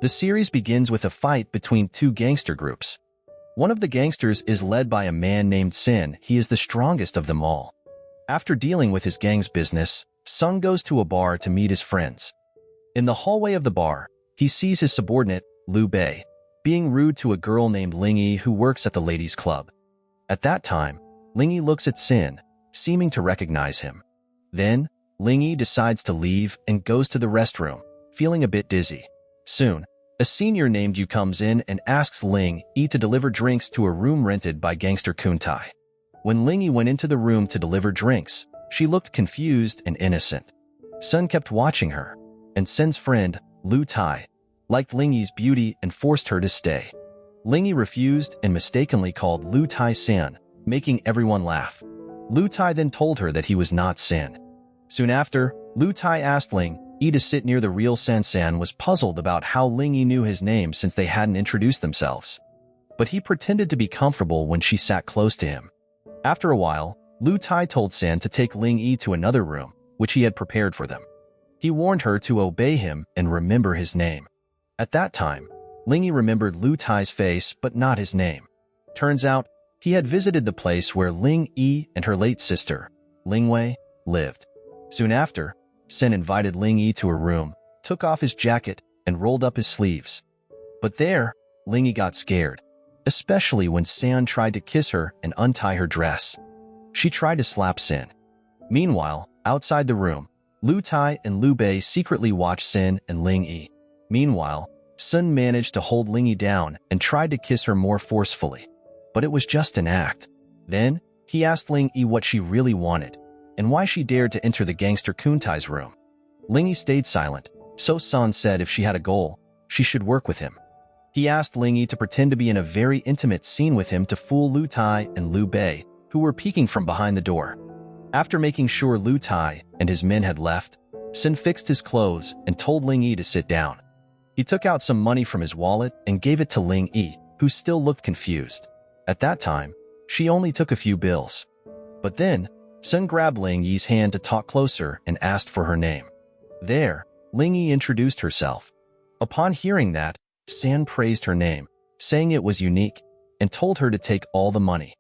The series begins with a fight between two gangster groups. One of the gangsters is led by a man named Sen. He is the strongest of them all. After dealing with his gang's business, Sung goes to a bar to meet his friends. In the hallway of the bar, he sees his subordinate, Liu Bei, being rude to a girl named Lingy who works at the ladies' club. At that time, Lingy looks at Sen, seeming to recognize him. Then, Lingy decides to leave and goes to the restroom, feeling a bit dizzy. Soon, a senior named Yu comes in and asks Ling Yi to deliver drinks to a room rented by gangster Kuntai. When Ling Yi went into the room to deliver drinks, she looked confused and innocent. Sun kept watching her, and Sen's friend, Liu Tai, liked Ling Yi's beauty and forced her to stay. Ling Yi refused and mistakenly called Liu Tai San, making everyone laugh. Liu Tai then told her that he was not San. Soon after, Liu Tai asked Ling Yi to sit near the real San. San was puzzled about how Ling Yi knew his name since they hadn't introduced themselves. But he pretended to be comfortable when she sat close to him. After a while, Liu Tai told San to take Ling Yi to another room, which he had prepared for them. He warned her to obey him and remember his name. At that time, Ling Yi remembered Liu Tai's face but not his name. Turns out, he had visited the place where Ling Yi and her late sister, Ling Wei, lived. Soon after, Sen invited Ling Yi to her room, took off his jacket, and rolled up his sleeves. But there, Ling Yi got scared, especially when Sen tried to kiss her and untie her dress. She tried to slap Sen. Meanwhile, outside the room, Liu Tai and Liu Bei secretly watched Sen and Ling Yi. Meanwhile, Sun managed to hold Ling Yi down and tried to kiss her more forcefully. But it was just an act. Then, he asked Ling Yi what she really wanted, and why she dared to enter the gangster Kuntai's room. Ling Yi stayed silent, so Sun said if she had a goal, she should work with him. He asked Ling Yi to pretend to be in a very intimate scene with him to fool Liu Tai and Liu Bei, who were peeking from behind the door. After making sure Liu Tai and his men had left, Sun fixed his clothes and told Ling Yi to sit down. He took out some money from his wallet and gave it to Ling Yi, who still looked confused. At that time, she only took a few bills. But then, Sun grabbed Ling Yi's hand to talk closer and asked for her name. There, Ling Yi introduced herself. Upon hearing that, Sun praised her name, saying it was unique, and told her to take all the money.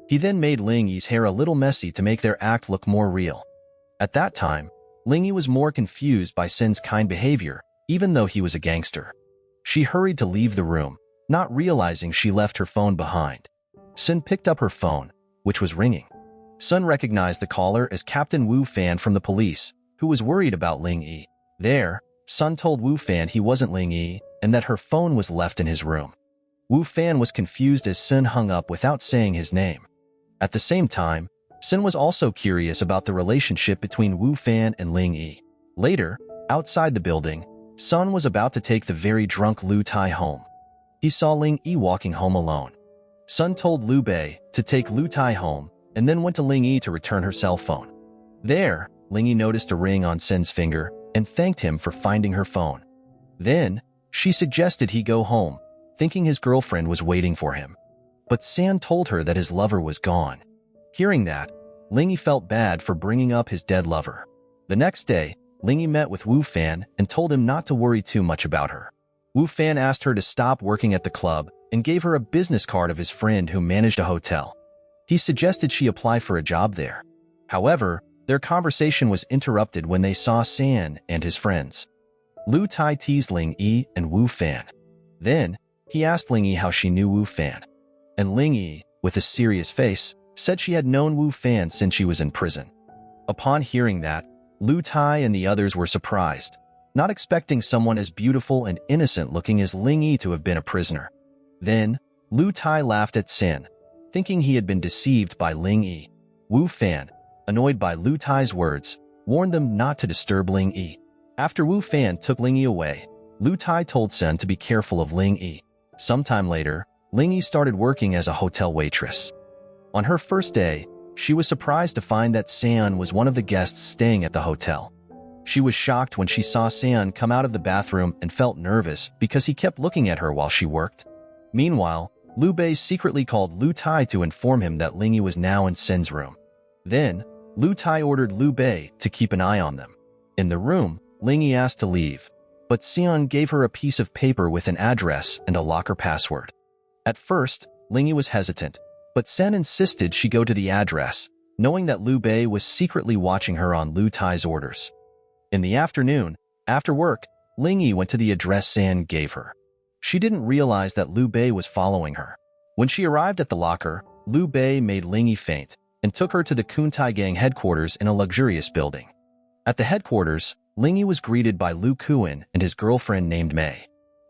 He then made Ling Yi's hair a little messy to make their act look more real. At that time, Ling Yi was more confused by Sun's kind behavior, even though he was a gangster. She hurried to leave the room, not realizing she left her phone behind. Sun picked up her phone, which was ringing. Sun recognized the caller as Captain Wu Fan from the police, who was worried about Ling Yi. There, Sun told Wu Fan he wasn't Ling Yi and that her phone was left in his room. Wu Fan was confused as Sun hung up without saying his name. At the same time, Sun was also curious about the relationship between Wu Fan and Ling Yi. Later, outside the building, Sun was about to take the very drunk Liu Tai home. He saw Ling Yi walking home alone. Sun told Liu Bei to take Liu Tai home and then went to Ling Yi to return her cell phone. There, Ling Yi noticed a ring on Sun's finger and thanked him for finding her phone. Then, she suggested he go home, thinking his girlfriend was waiting for him. But Sun told her that his lover was gone. Hearing that, Ling Yi felt bad for bringing up his dead lover. The next day, Ling Yi met with Wu Fan and told him not to worry too much about her. Wu Fan asked her to stop working at the club and gave her a business card of his friend who managed a hotel. He suggested she apply for a job there. However, their conversation was interrupted when they saw San and his friends. Liu Tai teased Ling Yi and Wu Fan. Then, he asked Ling Yi how she knew Wu Fan. And Ling Yi, with a serious face, said she had known Wu Fan since she was in prison. Upon hearing that, Liu Tai and the others were surprised, not expecting someone as beautiful and innocent-looking as Ling Yi to have been a prisoner. Then, Liu Tai laughed at Sen, thinking he had been deceived by Ling Yi. Wu Fan, annoyed by Liu Tai's words, warned them not to disturb Ling Yi. After Wu Fan took Ling Yi away, Liu Tai told Sen to be careful of Ling Yi. Sometime later, Ling Yi started working as a hotel waitress. On her first day, she was surprised to find that Sen was one of the guests staying at the hotel. She was shocked when she saw Sen come out of the bathroom and felt nervous because he kept looking at her while she worked. Meanwhile, Liu Bei secretly called Liu Tai to inform him that Ling Yi was now in Sen's room. Then, Liu Tai ordered Liu Bei to keep an eye on them. In the room, Ling Yi asked to leave, but Xian gave her a piece of paper with an address and a locker password. At first, Lingy was hesitant, but Sen insisted she go to the address, knowing that Liu Bei was secretly watching her on Liu Tai's orders. In the afternoon, after work, Lingy went to the address Sen gave her. She didn't realize that Liu Bei was following her. When she arrived at the locker, Liu Bei made Lingy faint and took her to the Kuntai gang headquarters in a luxurious building. At the headquarters, Lingy was greeted by Liu Kun and his girlfriend named Mei.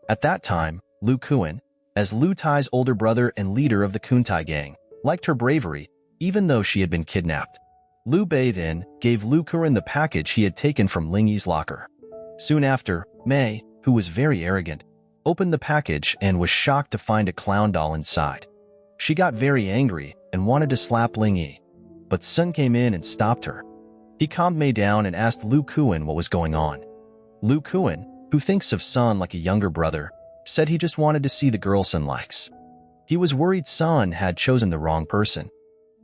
At that time, Liu Kun, as Liu Tai's older brother and leader of the Kuntai gang, liked her bravery, even though she had been kidnapped. Liu Bei then gave Liu Kun the package he had taken from Lingy's locker. Soon after, Mei, who was very arrogant, opened the package and was shocked to find a clown doll inside. She got very angry and wanted to slap Lingy, but Sun came in and stopped her. He calmed Mei down and asked Liu Kun what was going on. Liu Kun, who thinks of Sun like a younger brother, said he just wanted to see the girl Sun likes. He was worried Sun had chosen the wrong person.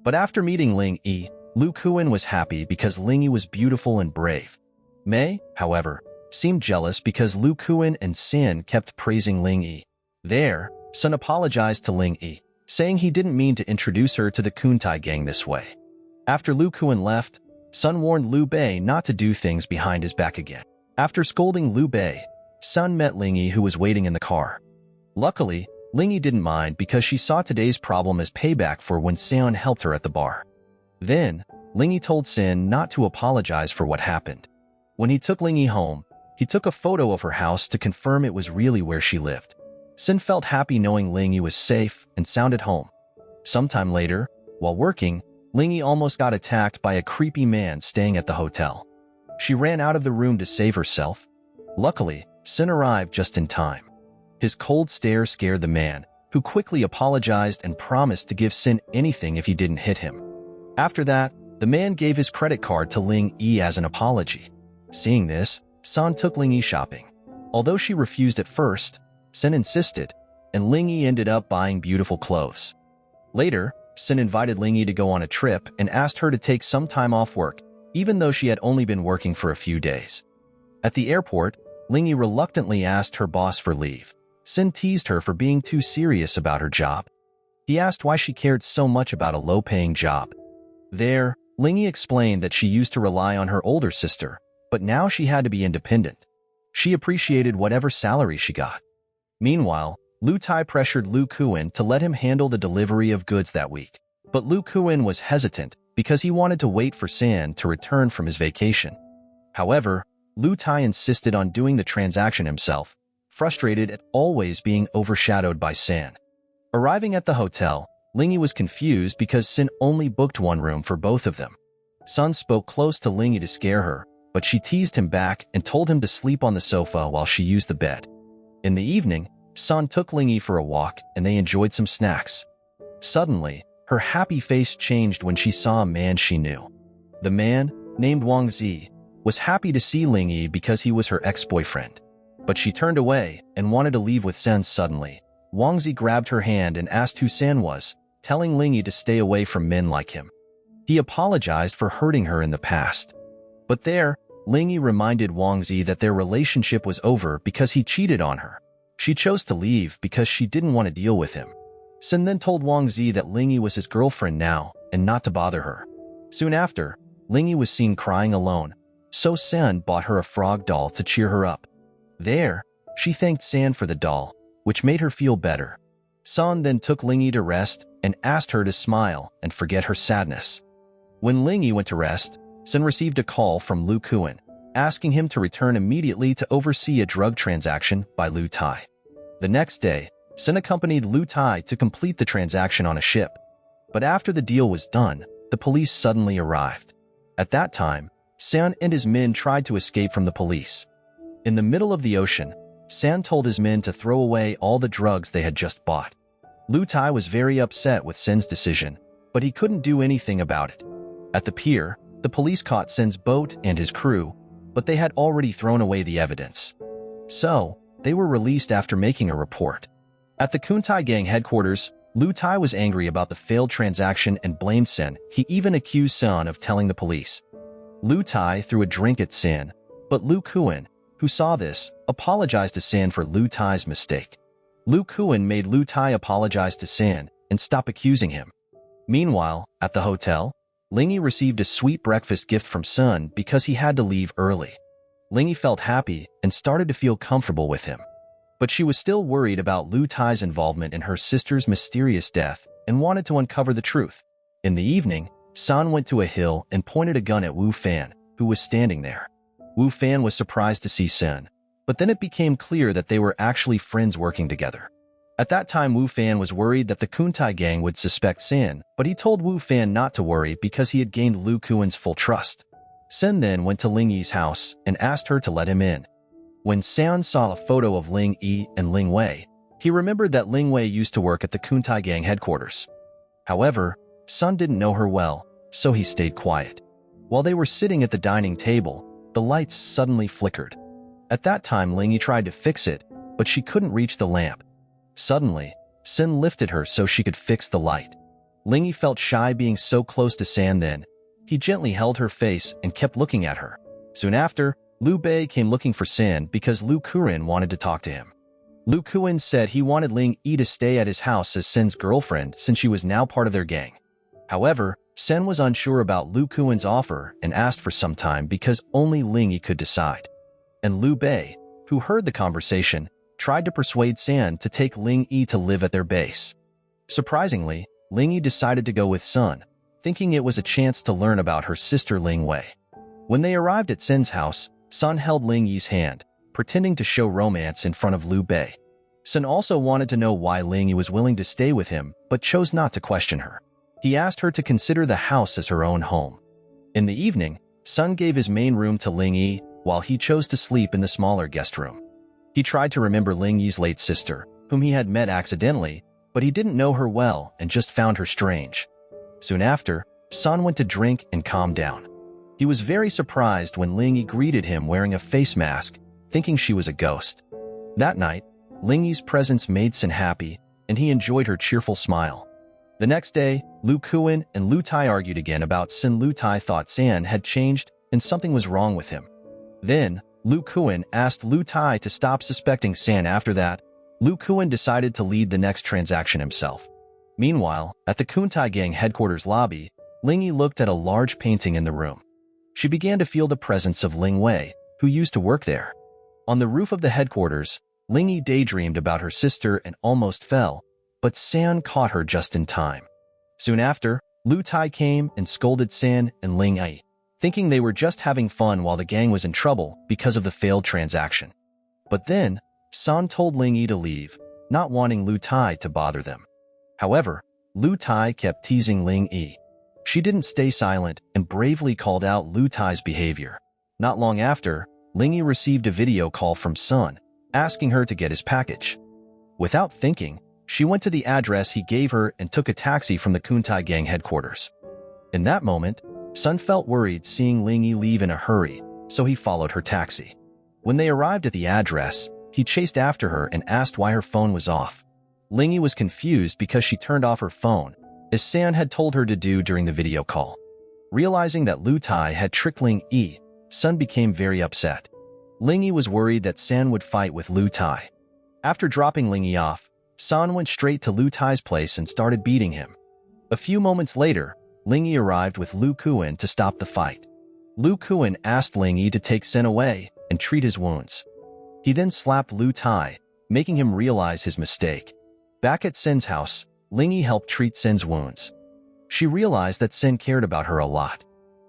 But after meeting Lingy, Liu Kun was happy because Lingy was beautiful and brave. Mei, however, seemed jealous because Liu Kun and Sin kept praising Lingy. There, Sun apologized to Lingy, saying he didn't mean to introduce her to the Kuntai gang this way. After Liu Kun left, Sun warned Liu Bei not to do things behind his back again. After scolding Liu Bei, Sun met Lingy, who was waiting in the car. Luckily, Lingy didn't mind because she saw today's problem as payback for when Sun helped her at the bar. Then, Lingy told Sin not to apologize for what happened. When he took Lingy home, he took a photo of her house to confirm it was really where she lived. Sin felt happy knowing Lingy was safe and sound at home. Sometime later, while working, Lingy almost got attacked by a creepy man staying at the hotel. She ran out of the room to save herself. Luckily, Sin arrived just in time. His cold stare scared the man, who quickly apologized and promised to give Sin anything if he didn't hit him. After that, the man gave his credit card to Lingy as an apology. Seeing this, Sun took Lingy shopping. Although she refused at first, Sin insisted, and Lingy ended up buying beautiful clothes. Later, Sin invited Lingy to go on a trip and asked her to take some time off work, even though she had only been working for a few days. At the airport, Lingy reluctantly asked her boss for leave. Sin teased her for being too serious about her job. He asked why she cared so much about a low-paying job. There, Lingy explained that she used to rely on her older sister, but now she had to be independent. She appreciated whatever salary she got. Meanwhile, Liu Tai pressured Liu Kun to let him handle the delivery of goods that week. But Liu Kun was hesitant because he wanted to wait for San to return from his vacation. However, Liu Tai insisted on doing the transaction himself, frustrated at always being overshadowed by San. Arriving at the hotel, Lingy was confused because Sin only booked one room for both of them. Sun spoke close to Lingy to scare her, but she teased him back and told him to sleep on the sofa while she used the bed. In the evening, Sun took Lingy for a walk and they enjoyed some snacks. Suddenly, her happy face changed when she saw a man she knew. The man, named Wang Zi, was happy to see Lingy because he was her ex-boyfriend. But she turned away and wanted to leave with Sen suddenly. Wang Zi grabbed her hand and asked who Sen was, telling Lingy to stay away from men like him. He apologized for hurting her in the past. But there, Lingy reminded Wang Zi that their relationship was over because he cheated on her. She chose to leave because she didn't want to deal with him. Sen then told Wang Zi that Lingy was his girlfriend now and not to bother her. Soon after, Lingy was seen crying alone, so Sen bought her a frog doll to cheer her up. There, she thanked San for the doll, which made her feel better. San then took Lingy to rest and asked her to smile and forget her sadness. When Lingy went to rest, Sen received a call from Liu Kun, asking him to return immediately to oversee a drug transaction by Liu Tai. The next day, Sen accompanied Liu Tai to complete the transaction on a ship. But after the deal was done, the police suddenly arrived. At that time, San and his men tried to escape from the police. In the middle of the ocean, San told his men to throw away all the drugs they had just bought. Liu Tai was very upset with Sen's decision, but he couldn't do anything about it. At the pier, the police caught Sen's boat and his crew, but they had already thrown away the evidence. So, they were released after making a report. At the Kuntai gang headquarters, Liu Tai was angry about the failed transaction and blamed Sen. He even accused Sen of telling the police. Liu Tai threw a drink at Sen, but Liu Kun, who saw this, apologized to Sen for Lu Tai's mistake. Lu Kun made Lu Tai apologize to Sen and stop accusing him. Meanwhile, at the hotel, Lingy received a sweet breakfast gift from Sun because he had to leave early. Lingy felt happy and started to feel comfortable with him. But she was still worried about Lu Tai's involvement in her sister's mysterious death and wanted to uncover the truth. In the evening, San went to a hill and pointed a gun at Wu Fan, who was standing there. Wu Fan was surprised to see Sen, but then it became clear that they were actually friends working together. At that time, Wu Fan was worried that the Kuntai gang would suspect Sen, but he told Wu Fan not to worry because he had gained Lu Kuan's full trust. Sen then went to Ling Yi's house and asked her to let him in. When San saw a photo of Ling Yi and Ling Wei, he remembered that Ling Wei used to work at the Kuntai gang headquarters. However, Sun didn't know her well, so he stayed quiet. While they were sitting at the dining table, the lights suddenly flickered. At that time, Ling Yi tried to fix it, but she couldn't reach the lamp. Suddenly, Sen lifted her so she could fix the light. Lingy felt shy being so close to San then. He gently held her face and kept looking at her. Soon after, Liu Bei came looking for San because Lu Kuan wanted to talk to him. Lu Kuan said he wanted Ling Yi to stay at his house as Sen's girlfriend since she was now part of their gang. However, Sen was unsure about Lu Kuan's offer and asked for some time because only Ling Yi could decide. And Liu Bei, who heard the conversation, tried to persuade San to take Ling Yi to live at their base. Surprisingly, Ling Yi decided to go with Sun, thinking it was a chance to learn about her sister Ling Wei. When they arrived at Sen's house, Sun held Ling Yi's hand, pretending to show romance in front of Liu Bei. Sun also wanted to know why Ling Yi was willing to stay with him but chose not to question her. He asked her to consider the house as her own home. In the evening, Sun gave his main room to Ling Yi while he chose to sleep in the smaller guest room. He tried to remember Ling Yi's late sister, whom he had met accidentally, but he didn't know her well and just found her strange. Soon after, Sun went to drink and calm down. He was very surprised when Ling Yi greeted him wearing a face mask, thinking she was a ghost. That night, Ling Yi's presence made Sun happy, and he enjoyed her cheerful smile. The next day, Lu Kuan and Lu Tai argued again about Sun. Lu Tai thought San had changed and something was wrong with him. Then, Lu Kuan asked Lu Tai to stop suspecting San. After that, Lu Kuan decided to lead the next transaction himself. Meanwhile, at the Kuntai gang headquarters lobby, Ling Yi looked at a large painting in the room. She began to feel the presence of Ling Wei, who used to work there. On the roof of the headquarters, Ling Yi daydreamed about her sister and almost fell, but San caught her just in time. Soon after, Lu Tai came and scolded San and Ling Yi, thinking they were just having fun while the gang was in trouble because of the failed transaction. But then, San told Ling Yi to leave, not wanting Lu Tai to bother them. However, Lu Tai kept teasing Ling Yi. She didn't stay silent and bravely called out Lu Tai's behavior. Not long after, Ling Yi received a video call from Sun, asking her to get his package. Without thinking, she went to the address he gave her and took a taxi from the Kuntai gang headquarters. In that moment, Sun felt worried seeing Ling Yi leave in a hurry, so he followed her taxi. When they arrived at the address, he chased after her and asked why her phone was off. Ling Yi was confused because she turned off her phone, as San had told her to do during the video call. Realizing that Lu Tai had tricked Ling Yi, Sun became very upset. Ling Yi was worried that San would fight with Lu Tai. After dropping Ling Yi off, San went straight to Lu Tai's place and started beating him. A few moments later, Ling Yi arrived with Lu Kuan to stop the fight. Lu Kuan asked Ling Yi to take Sen away and treat his wounds. He then slapped Lu Tai, making him realize his mistake. Back at Sen's house, Ling Yi helped treat Sen's wounds. She realized that Sen cared about her a lot.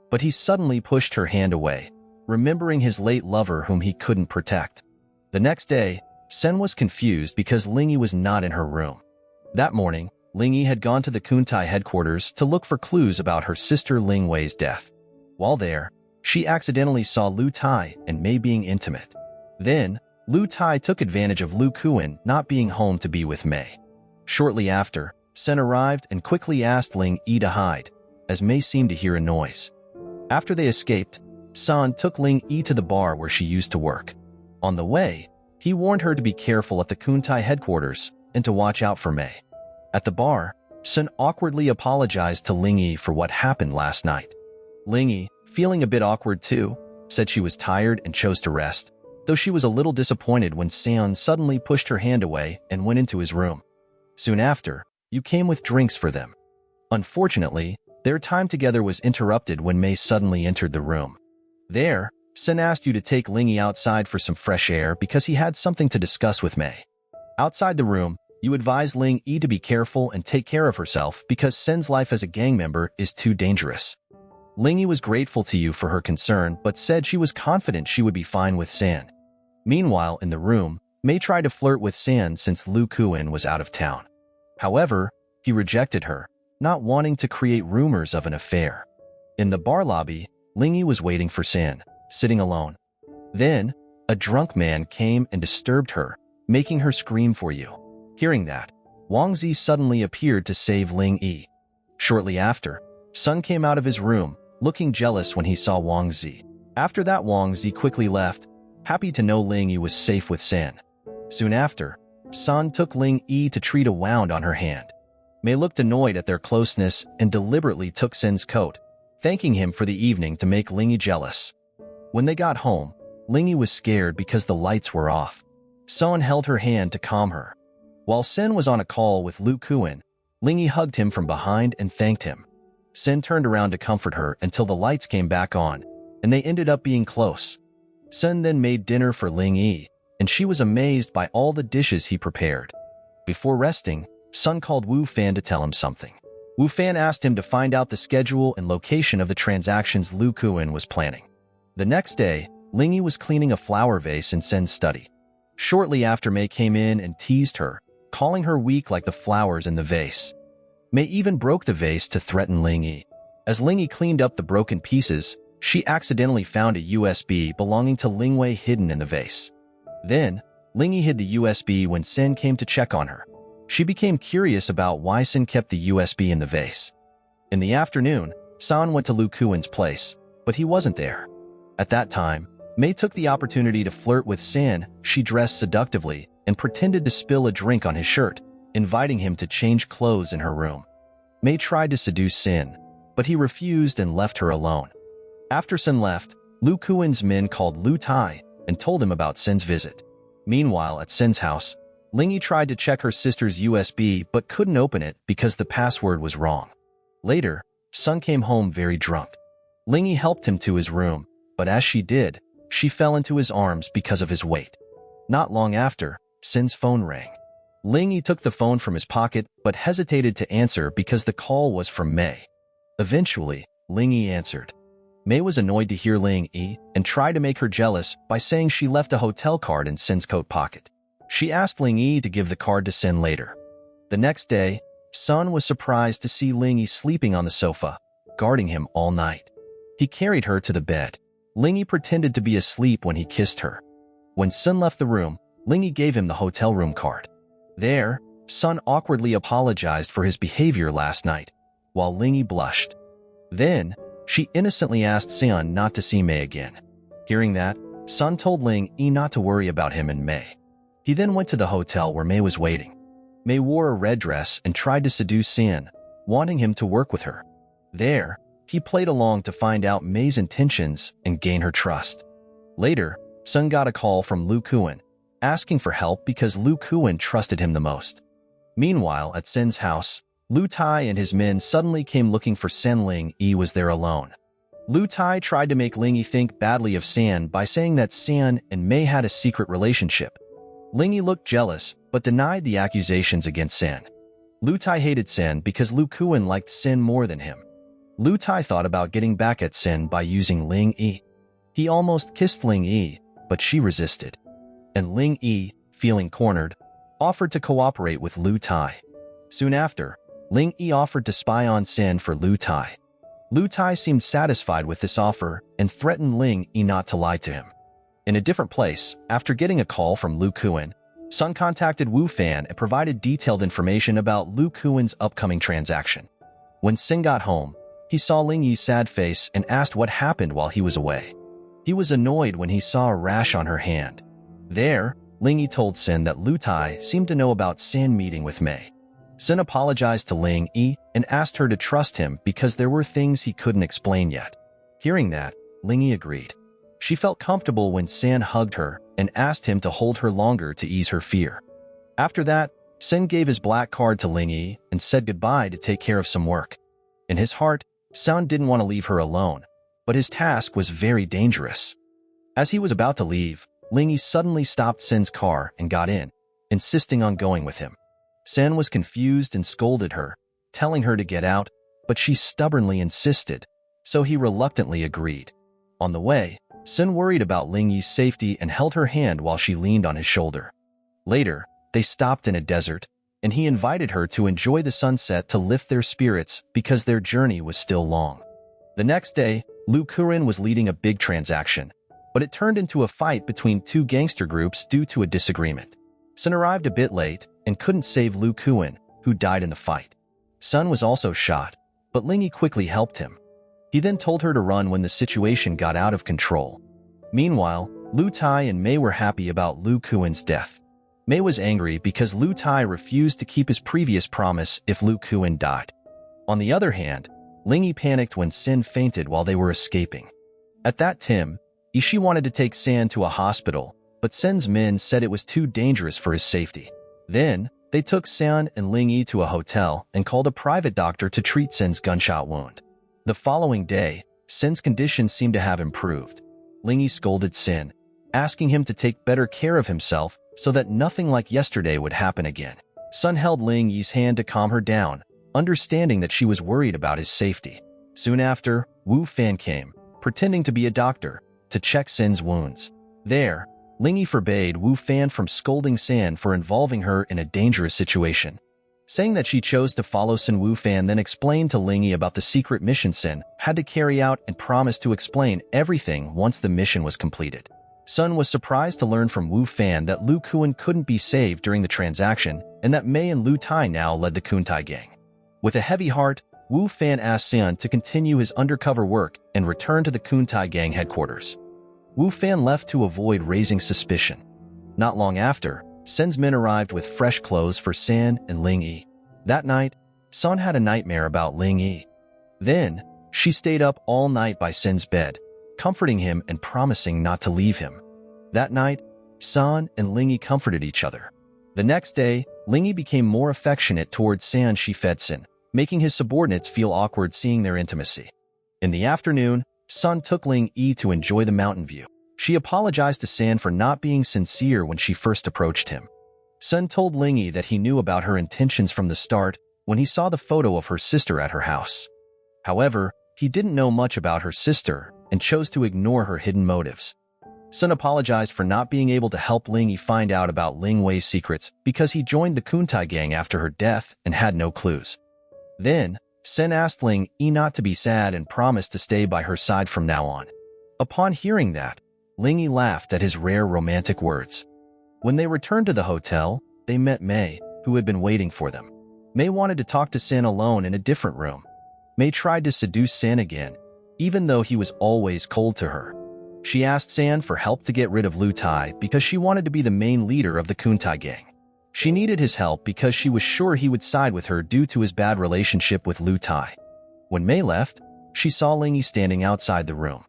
But he suddenly pushed her hand away, remembering his late lover whom he couldn't protect. The next day, Sen was confused because Ling Yi was not in her room. That morning, Ling Yi had gone to the Kuntai headquarters to look for clues about her sister Ling Wei's death. While there, she accidentally saw Lu Tai and Mei being intimate. Then, Lu Tai took advantage of Lu Kuan not being home to be with Mei. Shortly after, Sen arrived and quickly asked Ling Yi to hide, as Mei seemed to hear a noise. After they escaped, San took Ling Yi to the bar where she used to work. On the way, he warned her to be careful at the Kuntai headquarters and to watch out for Mei. At the bar, Sun awkwardly apologized to Ling Yi for what happened last night. Ling Yi, feeling a bit awkward too, said she was tired and chose to rest. though she was a little disappointed when Sen suddenly pushed her hand away and went into his room. Soon after, you came with drinks for them. Unfortunately, their time together was interrupted when Mei suddenly entered the room. There, Sen asked you to take Lingy outside for some fresh air because he had something to discuss with Mei. Outside the room, you advised Ling Yi to be careful and take care of herself because Sen's life as a gang member is too dangerous. Ling Yi was grateful to you for her concern but said she was confident she would be fine with Sen. Meanwhile, in the room, Mei tried to flirt with Sen since Lu Kun was out of town. However, he rejected her, not wanting to create rumors of an affair. In the bar lobby, Lingy was waiting for Sen, sitting alone. Then, a drunk man came and disturbed her, making her scream for you. Hearing that, Wang Zi suddenly appeared to save Ling Yi. Shortly after, Sun came out of his room, looking jealous when he saw Wang Zi. After that, Wang Zi quickly left, happy to know Ling Yi was safe with Sen. Soon after, Sun took Ling Yi to treat a wound on her hand. Mei looked annoyed at their closeness and deliberately took Sen's coat, thanking him for the evening to make Ling Yi jealous. When they got home, Ling Yi was scared because the lights were off. Sun held her hand to calm her. While Sen was on a call with Lu Kun, Ling Yi hugged him from behind and thanked him. Sen turned around to comfort her until the lights came back on, and they ended up being close. Sen then made dinner for Ling Yi, and she was amazed by all the dishes he prepared. Before resting, Sun called Wu Fan to tell him something. Wu Fan asked him to find out the schedule and location of the transactions Lu Kun was planning. The next day, Ling Yi was cleaning a flower vase in Sen's study. Shortly after, Mei came in and teased her, calling her weak like the flowers in the vase. Mei even broke the vase to threaten Ling Yi. As Ling Yi cleaned up the broken pieces, she accidentally found a USB belonging to Ling Wei hidden in the vase. Then, Ling Yi hid the USB when Sen came to check on her. She became curious about why Sen kept the USB in the vase. In the afternoon, San went to Lu Kun's place, but he wasn't there. At that time, Mei took the opportunity to flirt with Sen. She dressed seductively and pretended to spill a drink on his shirt, inviting him to change clothes in her room. Mei tried to seduce Sen, but he refused and left her alone. After Sen left, Lu Kun's men called Lu Tai and told him about Sen's visit. Meanwhile, at Sen's house, Lingy tried to check her sister's USB but couldn't open it because the password was wrong. Later, Sun came home very drunk. Lingy helped him to his room, but as she did, she fell into his arms because of his weight. Not long after, Sen's phone rang. Lingy took the phone from his pocket but hesitated to answer because the call was from Mei. Eventually, Lingy answered. Mei was annoyed to hear Ling Yi and tried to make her jealous by saying she left a hotel card in Sen's coat pocket. She asked Ling Yi to give the card to Sen later. The next day, Sun was surprised to see Ling Yi sleeping on the sofa, guarding him all night. He carried her to the bed. Ling Yi pretended to be asleep when he kissed her. When Sun left the room, Ling Yi gave him the hotel room card. There, Sun awkwardly apologized for his behavior last night, while Ling Yi blushed. Then, she innocently asked Sun not to see Mei again. Hearing that, Sun told Ling Yi not to worry about him and Mei. He then went to the hotel where Mei was waiting. Mei wore a red dress and tried to seduce Sen, wanting him to work with her. There, he played along to find out Mei's intentions and gain her trust. Later, Sun got a call from Lu Kun, asking for help because Lu Kun trusted him the most. Meanwhile, at Sen's house, Lu Tai and his men suddenly came looking for Sen. Ling Yi was there alone. Lu Tai tried to make Ling Yi think badly of Sen by saying that Sen and Mei had a secret relationship. Ling Yi looked jealous, but denied the accusations against Sen. Lu Tai hated Sen because Lu Kun liked Sen more than him. Lu Tai thought about getting back at Sen by using Ling Yi. He almost kissed Ling Yi, but she resisted. And Ling Yi, feeling cornered, offered to cooperate with Lu Tai. Soon after, Ling Yi offered to spy on Sen for Lu Tai. Lu Tai seemed satisfied with this offer and threatened Ling Yi not to lie to him. In a different place, after getting a call from Lu Kun, Sun contacted Wu Fan and provided detailed information about Lu Kun's upcoming transaction. When Sen got home, he saw Ling Yi's sad face and asked what happened while he was away. He was annoyed when he saw a rash on her hand. There, Ling Yi told Sen that Lu Tai seemed to know about Sen meeting with Mei. Sen apologized to Ling Yi and asked her to trust him because there were things he couldn't explain yet. Hearing that, Ling Yi agreed. She felt comfortable when Sen hugged her and asked him to hold her longer to ease her fear. After that, Sen gave his black card to Lingy and said goodbye to take care of some work. In his heart, Sen didn't want to leave her alone, but his task was very dangerous. As he was about to leave, Lingy suddenly stopped Sen's car and got in, insisting on going with him. Sen was confused and scolded her, telling her to get out, but she stubbornly insisted, so he reluctantly agreed. On the way, Sen worried about Lingy's safety and held her hand while she leaned on his shoulder. Later, they stopped in a desert, and he invited her to enjoy the sunset to lift their spirits because their journey was still long. The next day, Lu Kurin was leading a big transaction, but it turned into a fight between two gangster groups due to a disagreement. Sen arrived a bit late and couldn't save Lu Kurin, who died in the fight. Sen was also shot, but Lingy quickly helped him. He then told her to run when the situation got out of control. Meanwhile, Lu Tai and Mei were happy about Lu Kuin's death. Mei was angry because Lu Tai refused to keep his previous promise if Lu Kuin died. On the other hand, Lingy panicked when Sen fainted while they were escaping. At that time, Ishi wanted to take Sen to a hospital, but Sen's men said it was too dangerous for his safety. Then, they took Sen and Ling Yi to a hotel and called a private doctor to treat Sen's gunshot wound. The following day, Sen's condition seemed to have improved. Ling Yi scolded Sen, asking him to take better care of himself so that nothing like yesterday would happen again. Sen held Ling Yi's hand to calm her down, understanding that she was worried about his safety. Soon after, Wu Fan came, pretending to be a doctor, to check Sen's wounds. There, Lingy forbade Wu Fan from scolding Sen for involving her in a dangerous situation. Saying that she chose to follow Sen, Wu Fan then explained to Lingy about the secret mission Sen had to carry out and promised to explain everything once the mission was completed. Sen was surprised to learn from Wu Fan that Lu Kuin couldn't be saved during the transaction and that Mei and Lu Tai now led the Kuntai gang. With a heavy heart, Wu Fan asked Sen to continue his undercover work and return to the Kuntai gang headquarters. Wu Fan left to avoid raising suspicion. Not long after, Sen's men arrived with fresh clothes for Sen and Ling Yi. That night, Sen had a nightmare about Ling Yi. Then, she stayed up all night by Sen's bed, comforting him and promising not to leave him. That night, Sen and Ling Yi comforted each other. The next day, Ling Yi became more affectionate towards Sen. She fed Sen, making his subordinates feel awkward seeing their intimacy. In the afternoon, Sen took Ling Yi to enjoy the mountain view. She apologized to Sen for not being sincere when she first approached him. Sen told Ling Yi that he knew about her intentions from the start when he saw the photo of her sister at her house. However, he didn't know much about her sister and chose to ignore her hidden motives. Sen apologized for not being able to help Ling Yi find out about Ling Wei's secrets because he joined the Kuntai gang after her death and had no clues. Then, Sen asked Ling Yi not to be sad and promised to stay by her side from now on. Upon hearing that, Ling Yi laughed at his rare romantic words. When they returned to the hotel, they met Mei, who had been waiting for them. Mei wanted to talk to Sen alone in a different room. Mei tried to seduce Sen again, even though he was always cold to her. She asked Sen for help to get rid of Lu Tai because she wanted to be the main leader of the Kuntai gang. She needed his help because she was sure he would side with her due to his bad relationship with Lu Tai. When Mei left, she saw Ling Yi standing outside the room.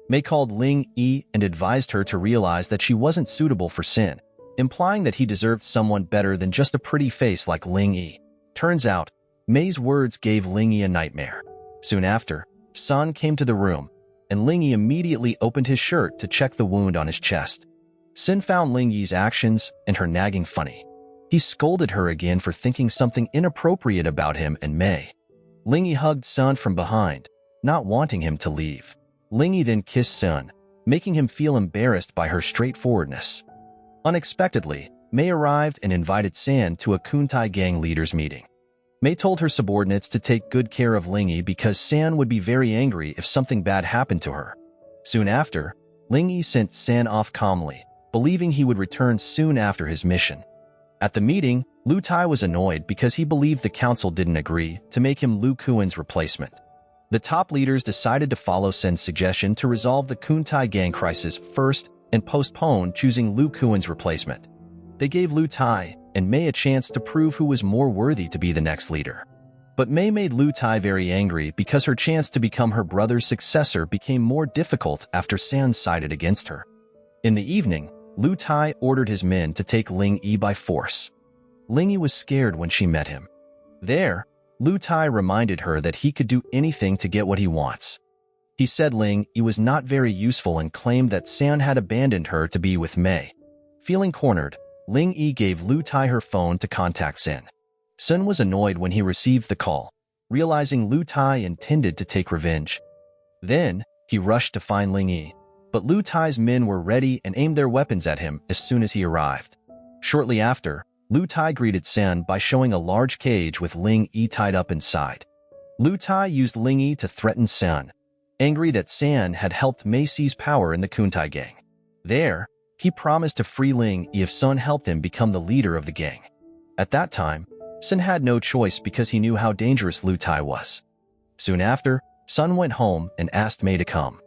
Mei called Ling Yi and advised her to realize that she wasn't suitable for Sen, implying that he deserved someone better than just a pretty face like Ling Yi. Turns out, Mei's words gave Ling Yi a nightmare. Soon after, Sen came to the room, and Ling Yi immediately opened his shirt to check the wound on his chest. Sen found Ling Yi's actions and her nagging funny. He scolded her again for thinking something inappropriate about him and Mei. Ling Yi hugged Sen from behind, not wanting him to leave. Ling Yi then kissed Sen, making him feel embarrassed by her straightforwardness. Unexpectedly, Mei arrived and invited Sen to a Kuntai gang leaders meeting. Mei told her subordinates to take good care of Ling Yi because Sen would be very angry if something bad happened to her. Soon after, Ling Yi sent Sen off calmly, believing he would return soon after his mission. At the meeting, Lu Tai was annoyed because he believed the council didn't agree to make him Lu Kuin's replacement. The top leaders decided to follow Sen's suggestion to resolve the Kuntai gang crisis first and postpone choosing Lu Kuin's replacement. They gave Lu Tai and Mei a chance to prove who was more worthy to be the next leader. But Mei made Lu Tai very angry because her chance to become her brother's successor became more difficult after Sen sided against her. In the evening, Lu Tai ordered his men to take Ling Yi by force. Ling Yi was scared when she met him. There, Lu Tai reminded her that he could do anything to get what he wants. He said Ling Yi was not very useful and claimed that San had abandoned her to be with Mei. Feeling cornered, Ling Yi gave Lu Tai her phone to contact Sen. Sen was annoyed when he received the call, realizing Lu Tai intended to take revenge. Then, he rushed to find Ling Yi, but Lu Tai's men were ready and aimed their weapons at him as soon as he arrived. Shortly after, Lu Tai greeted Sen by showing a large cage with Ling Yi tied up inside. Lu Tai used Ling Yi to threaten Sen, angry that Sen had helped Mei seize power in the Kuntai gang. There, he promised to free Ling Yi if Sen helped him become the leader of the gang. At that time, Sen had no choice because he knew how dangerous Lu Tai was. Soon after, Sen went home and asked Mei to come.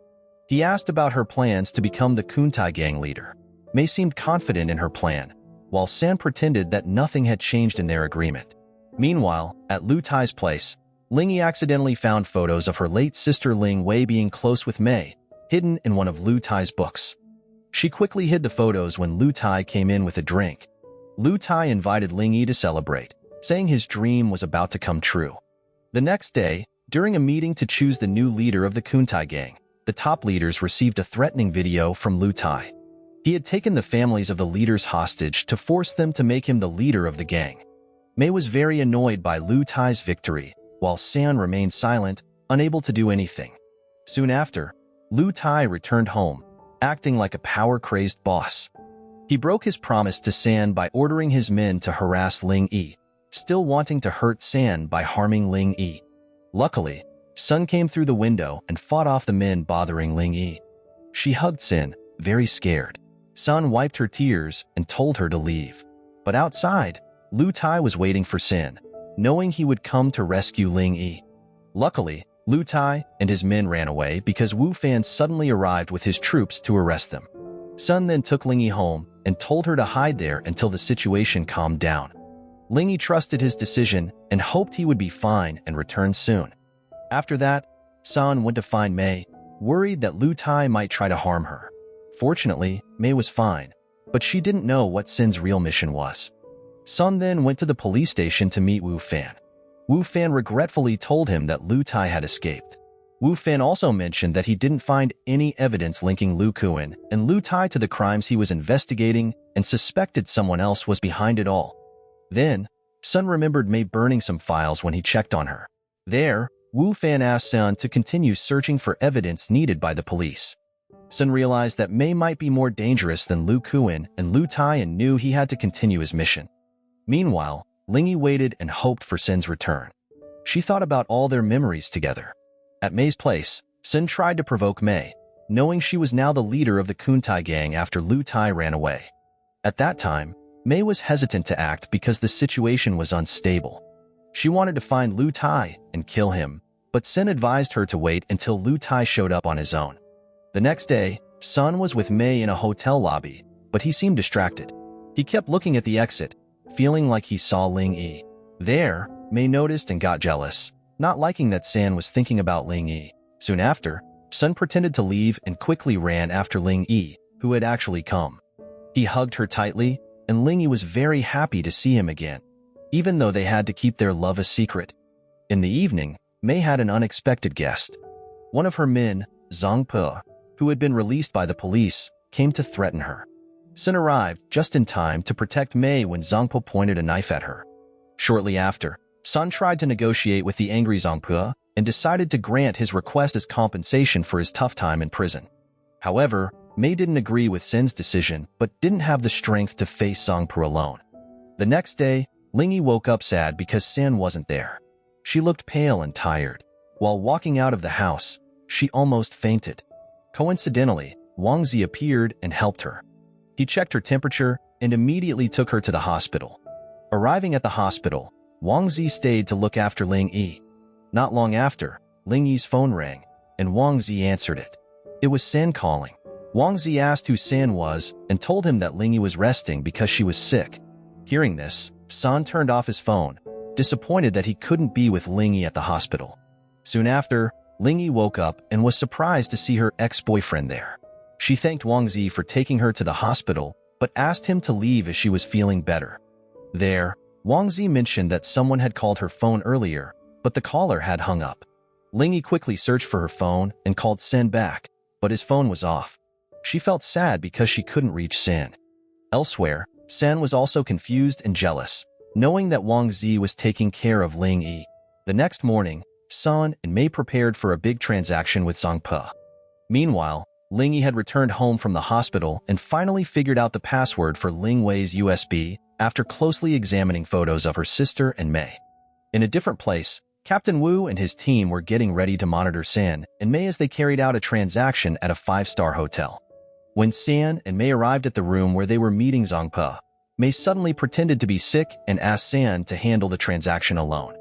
He asked about her plans to become the Kuntai gang leader. Mei seemed confident in her plan, while Sen pretended that nothing had changed in their agreement. Meanwhile, at Lu Tai's place, Lingy accidentally found photos of her late sister Ling Wei being close with Mei, hidden in one of Lu Tai's books. She quickly hid the photos when Lu Tai came in with a drink. Lu Tai invited Lingy to celebrate, saying his dream was about to come true. The next day, during a meeting to choose the new leader of the Kuntai gang, the top leaders received a threatening video from Lu Tai. He had taken the families of the leaders hostage to force them to make him the leader of the gang. Mei was very annoyed by Lu Tai's victory, while San remained silent, unable to do anything. Soon after, Lu Tai returned home, acting like a power-crazed boss. He broke his promise to San by ordering his men to harass Ling Yi, still wanting to hurt San by harming Ling Yi. Luckily, Sun came through the window and fought off the men bothering Ling Yi. She hugged Sin, very scared. Sun wiped her tears and told her to leave. But outside, Lu Tai was waiting for Sin, knowing he would come to rescue Ling Yi. Luckily, Lu Tai and his men ran away because Wu Fan suddenly arrived with his troops to arrest them. Sun then took Ling Yi home and told her to hide there until the situation calmed down. Ling Yi trusted his decision and hoped he would be fine and return soon. After that, Sun went to find Mei, worried that Lu Tai might try to harm her. Fortunately, Mei was fine, but she didn't know what Sin's real mission was. Sun then went to the police station to meet Wu Fan. Wu Fan regretfully told him that Lu Tai had escaped. Wu Fan also mentioned that he didn't find any evidence linking Lu Kun and Lu Tai to the crimes he was investigating and suspected someone else was behind it all. Then, Sun remembered Mei burning some files when he checked on her. There, Wu Fan asked Sun to continue searching for evidence needed by the police. Sun realized that Mei might be more dangerous than Lu Kun and Lu Tai and knew he had to continue his mission. Meanwhile, Lingy waited and hoped for Sin's return. She thought about all their memories together. At Mei's place, Sin tried to provoke Mei, knowing she was now the leader of the Kuntai gang after Lu Tai ran away. At that time, Mei was hesitant to act because the situation was unstable. She wanted to find Lu Tai and kill him, but Sin advised her to wait until Lu Tai showed up on his own. The next day, Sun was with Mei in a hotel lobby, but he seemed distracted. He kept looking at the exit, feeling like he saw Ling Yi. There, Mei noticed and got jealous, not liking that San was thinking about Ling Yi. Soon after, Sun pretended to leave and quickly ran after Ling Yi, who had actually come. He hugged her tightly, and Ling Yi was very happy to see him again, even though they had to keep their love a secret. In the evening, Mei had an unexpected guest. One of her men, Zhang Pe, who had been released by the police, came to threaten her. Sun arrived just in time to protect Mei when Zhang Pe pointed a knife at her. Shortly after, Sun tried to negotiate with the angry Zhang Pe and decided to grant his request as compensation for his tough time in prison. However, Mei didn't agree with Sin's decision but didn't have the strength to face Zhang Pe alone. The next day, Lingy woke up sad because Sin wasn't there. She looked pale and tired. While walking out of the house, she almost fainted. Coincidentally, Wang Zi appeared and helped her. He checked her temperature and immediately took her to the hospital. Arriving at the hospital, Wang Zi stayed to look after Ling Yi. Not long after, Ling Yi's phone rang, and Wang Zi answered it. It was Sen calling. Wang Zi asked who Sen was and told him that Ling Yi was resting because she was sick. Hearing this, San turned off his phone, disappointed that he couldn't be with Ling Yi at the hospital. Soon after, Ling Yi woke up and was surprised to see her ex-boyfriend there. She thanked Wang Zi for taking her to the hospital, but asked him to leave as she was feeling better. There, Wang Zi mentioned that someone had called her phone earlier, but the caller had hung up. Lingy quickly searched for her phone and called Sen back, but his phone was off. She felt sad because she couldn't reach Sen. Elsewhere, Sen was also confused and jealous, knowing that Wang Zi was taking care of Ling Yi. The next morning, Sun and Mei prepared for a big transaction with Zhang Pe. Meanwhile, Ling Yi had returned home from the hospital and finally figured out the password for Ling Wei's USB after closely examining photos of her sister and Mei. In a different place, Captain Wu and his team were getting ready to monitor Sen and Mei as they carried out a transaction at a 5-star hotel. When Sen and Mei arrived at the room where they were meeting Zhang Pe, Mei suddenly pretended to be sick and asked Sen to handle the transaction alone.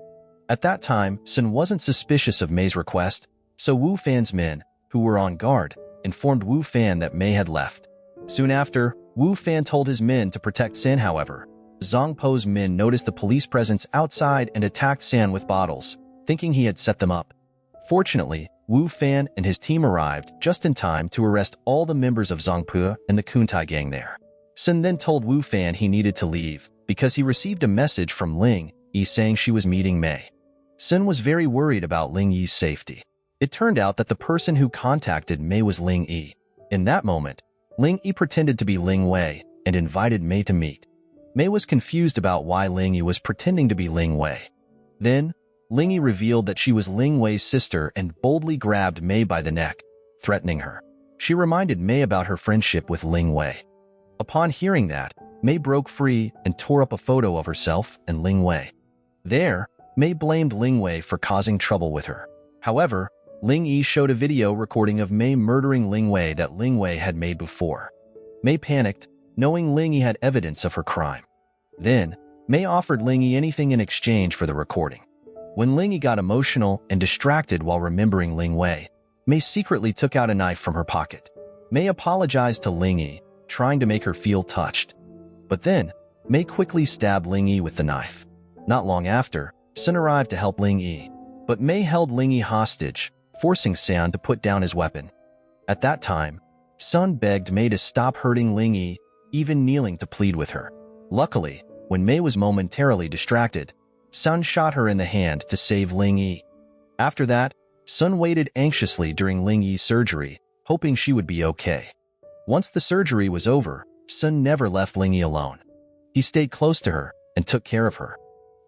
At that time, Sen wasn't suspicious of Mei's request, so Wu Fan's men, who were on guard, informed Wu Fan that Mei had left. Soon after, Wu Fan told his men to protect Sen. However, Zhang Po's men noticed the police presence outside and attacked Sen with bottles, thinking he had set them up. Fortunately, Wu Fan and his team arrived just in time to arrest all the members of Zhang Po and the Kuntai gang there. Sen then told Wu Fan he needed to leave because he received a message from Ling Yi saying she was meeting Mei. Sen was very worried about Ling Yi's safety. It turned out that the person who contacted Mei was Ling Yi. In that moment, Ling Yi pretended to be Ling Wei and invited Mei to meet. Mei was confused about why Ling Yi was pretending to be Ling Wei. Then, Ling Yi revealed that she was Ling Wei's sister and boldly grabbed Mei by the neck, threatening her. She reminded Mei about her friendship with Ling Wei. Upon hearing that, Mei broke free and tore up a photo of herself and Ling Wei. There, Mei blamed Ling Wei for causing trouble with her. However, Ling Yi showed a video recording of Mei murdering Ling Wei that Ling Wei had made before. Mei panicked, knowing Ling Yi had evidence of her crime. Then, Mei offered Ling Yi anything in exchange for the recording. When Ling Yi got emotional and distracted while remembering Ling Wei, Mei secretly took out a knife from her pocket. Mei apologized to Ling Yi, trying to make her feel touched. But then, Mei quickly stabbed Ling Yi with the knife. Not long after, Sen arrived to help Ling Yi, but Mei held Ling Yi hostage, forcing Sen to put down his weapon. At that time, Sen begged Mei to stop hurting Ling Yi, even kneeling to plead with her. Luckily, when Mei was momentarily distracted, Sen shot her in the hand to save Ling Yi. After that, Sen waited anxiously during Ling Yi's surgery, hoping she would be okay. Once the surgery was over, Sen never left Ling Yi alone. He stayed close to her and took care of her.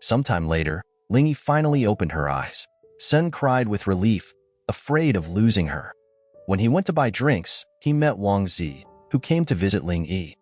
Sometime later, Ling Yi finally opened her eyes. Sen cried with relief, afraid of losing her. When he went to buy drinks, he met Wang Zi, who came to visit Ling Yi.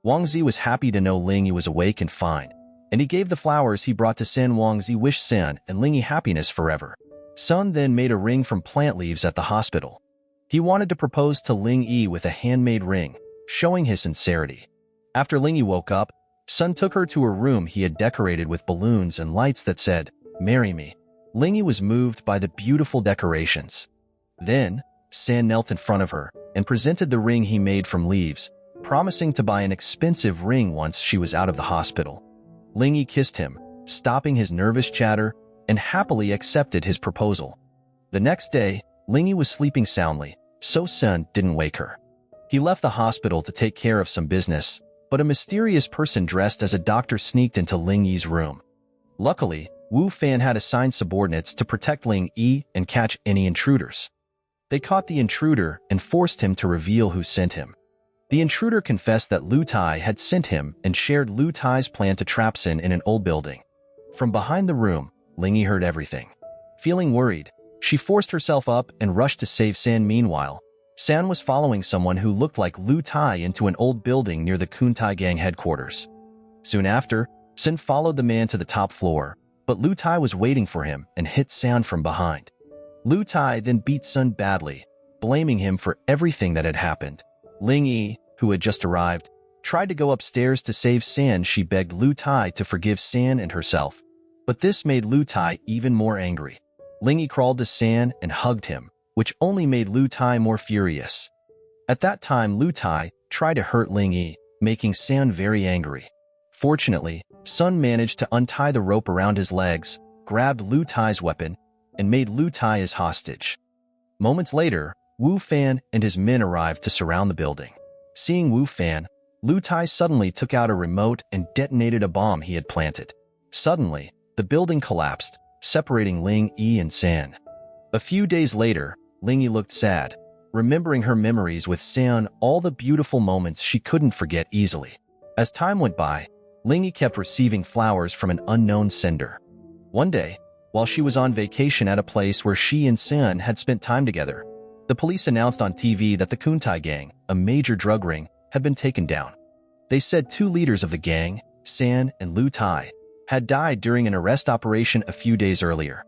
Wang Zi was happy to know Ling Yi was awake and fine, and he gave the flowers he brought to Sen. Wang Zi wished Sen and Ling Yi happiness forever. Sen then made a ring from plant leaves at the hospital. He wanted to propose to Ling Yi with a handmade ring, showing his sincerity. After Ling Yi woke up, Sen took her to her room he had decorated with balloons and lights that said, "Marry me." Ling Yi was moved by the beautiful decorations. Then, Sen knelt in front of her and presented the ring he made from leaves, promising to buy an expensive ring once she was out of the hospital. Ling Yi kissed him, stopping his nervous chatter, and happily accepted his proposal. The next day, Ling Yi was sleeping soundly, so Sen didn't wake her. He left the hospital to take care of some business, but a mysterious person dressed as a doctor sneaked into Ling Yi's room. Luckily, Wu Fan had assigned subordinates to protect Ling Yi and catch any intruders. They caught the intruder and forced him to reveal who sent him. The intruder confessed that Lu Tai had sent him and shared Lu Tai's plan to trap Sen in an old building. From behind the room, Ling Yi heard everything. Feeling worried, she forced herself up and rushed to save Sen. Meanwhile, Sen was following someone who looked like Lu Tai into an old building near the Kuntai gang headquarters. Soon after, Sen followed the man to the top floor, but Lu Tai was waiting for him and hit Sen from behind. Lu Tai then beat Sen badly, blaming him for everything that had happened. Ling Yi, who had just arrived, tried to go upstairs to save Sen. She begged Lu Tai to forgive Sen and herself, but this made Lu Tai even more angry. Ling Yi crawled to Sen and hugged him, which only made Lu Tai more furious. At that time, Lu Tai tried to hurt Ling Yi, making Sen very angry. Fortunately, Sen managed to untie the rope around his legs, grabbed Lu Tai's weapon, and made Lu Tai his hostage. Moments later, Wu Fan and his men arrived to surround the building. Seeing Wu Fan, Lu Tai suddenly took out a remote and detonated a bomb he had planted. Suddenly, the building collapsed, separating Ling Yi and San. A few days later, Lingy looked sad, remembering her memories with San, all the beautiful moments she couldn't forget easily. As time went by, Lingy kept receiving flowers from an unknown sender. One day, while she was on vacation at a place where she and San had spent time together, the police announced on TV that the Kuntai gang, a major drug ring, had been taken down. They said 2 leaders of the gang, San and Lu Tai, had died during an arrest operation a few days earlier.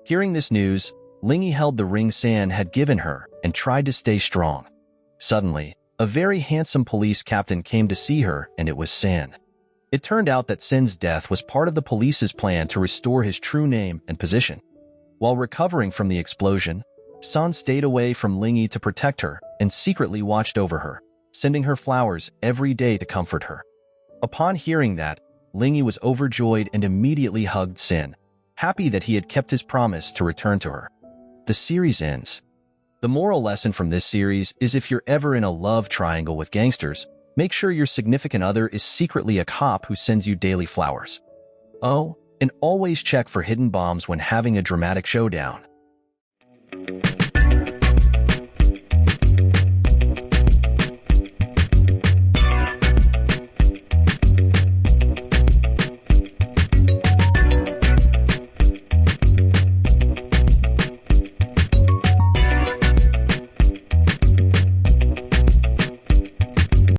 Hearing this news, Lingy held the ring San had given her and tried to stay strong. Suddenly, a very handsome police captain came to see her, and it was San. It turned out that San's death was part of the police's plan to restore his true name and position. While recovering from the explosion, San stayed away from Lingy to protect her and secretly watched over her, sending her flowers every day to comfort her. Upon hearing that, Lingy was overjoyed and immediately hugged Sen, happy that he had kept his promise to return to her. The series ends. The moral lesson from this series is if you're ever in a love triangle with gangsters, make sure your significant other is secretly a cop who sends you daily flowers. Oh, and always check for hidden bombs when having a dramatic showdown.